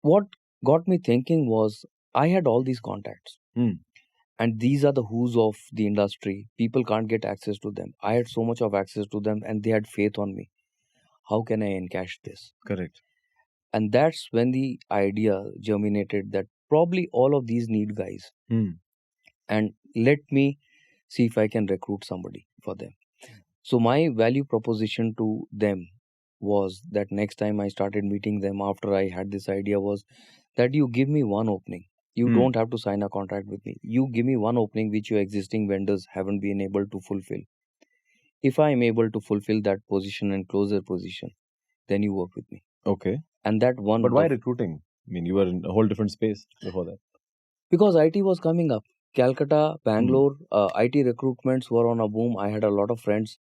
What got me thinking was I had all these contacts, Hmm. and these are the who's of the industry. People can't get access to them. I had so much of access to them, and they had faith on me. How can I encash this? Correct. And that's when the idea germinated that probably all of these need guys, Hmm. and let me see if I can recruit somebody for them. So my value proposition to them was that next time I started meeting them after I had this idea was that you give me one opening. You Hmm. don't have to sign a contract with me. You give me one opening which your existing vendors haven't been able to fulfill. If I am able to fulfill that position and close their position, then you work with me. Okay. And that But one, why recruiting? I mean, you were in a whole different space before that. because IT was coming up. Calcutta, Hmm. Bangalore, IT recruitments were on a boom. I had a lot of friends,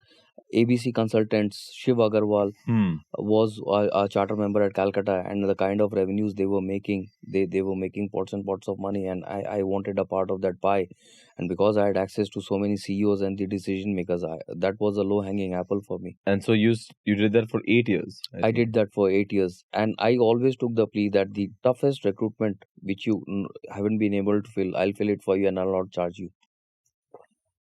ABC consultants, Shiv Agarwal, Hmm. was a charter member at Calcutta, and the kind of revenues they were making, they were making pots and pots of money, and I wanted a part of that pie. And because I had access to so many CEOs and the decision makers, that was a low hanging apple for me. And so you did that for 8 years, I I think. did that for 8 years, and I always took the plea that the toughest recruitment which you haven't been able to fill, I'll fill it for you and I'll not charge you.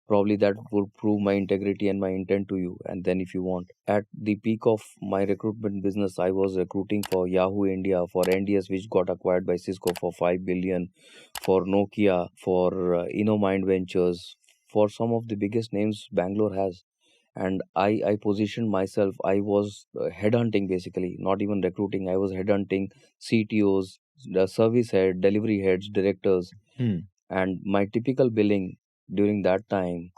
Probably that would prove my integrity and my intent to you. And then if you want, at the peak of my recruitment business, I was recruiting for Yahoo India, for NDS, which got acquired by Cisco for 5 billion, for Nokia, for InnoMind Ventures, for some of the biggest names Bangalore has. And I positioned myself, I was headhunting, basically not even recruiting, I was headhunting CTOs, the service head, delivery heads, directors. Hmm. And my typical billing during that time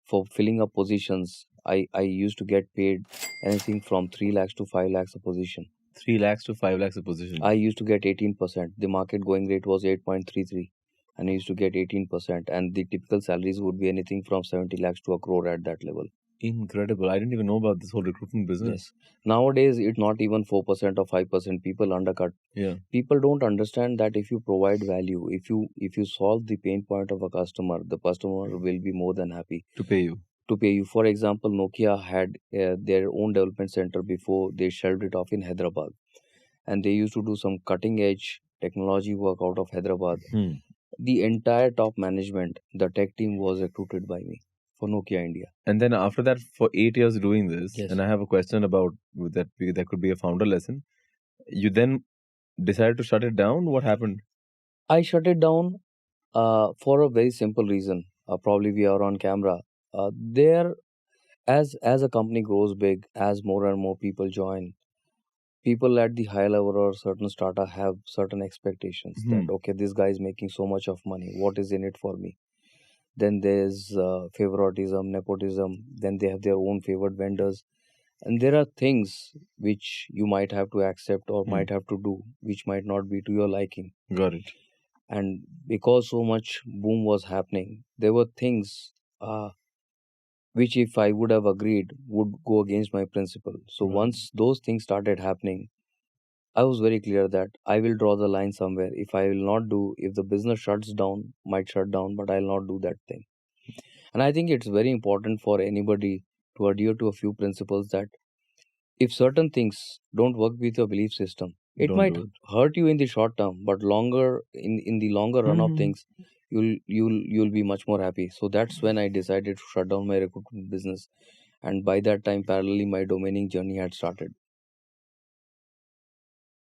for filling up positions, I used to get paid anything from 3 lakhs to 5 lakhs a position. 3 lakhs to 5 lakhs a position. I used to get 18%. The market going rate was 8.33, and I used to get 18%, and the typical salaries would be anything from 70 lakhs to a crore at that level. Incredible. I didn't even know about this whole recruitment business. Yes. Nowadays, it's not even 4% or 5%. People undercut. Yeah. People don't understand that if you provide value, if you solve the pain point of a customer, the customer will be more than happy To pay you. to pay you. For example, Nokia had their own development center before they shelved it off in Hyderabad, and they used to do some cutting edge technology work out of Hyderabad. Hmm. The entire top management, the tech team, was recruited by me for Nokia India. And then after that, for 8 years doing this, Yes. and I have a question about that. That could be a founder lesson. You then decided to shut it down. What happened? I shut it down for a very simple reason. Probably we are on camera. There, as a company grows big, as more and more people join, people at the high level or certain startup have certain expectations that Hmm. okay, this guy is making so much of money. What is in it for me? Then there's favoritism, nepotism. Then they have their own favored vendors, and there are things which you might have to accept or Hmm. might have to do, which might not be to your liking. Got it. And because so much boom was happening, there were things which, if I would have agreed, would go against my principle. So Right. once those things started happening, I was very clear that I will draw the line somewhere. If I will not do, if the business shuts down, might shut down, but I'll not do that thing. And I think it's very important for anybody to adhere to a few principles that if certain things don't work with your belief system, it Don't might do it. hurt you in the short term, but longer in the longer run of Hmm. things, you'll be much more happy. So that's when I decided to shut down my recruitment business, and by that time, parallelly, my domaining journey had started.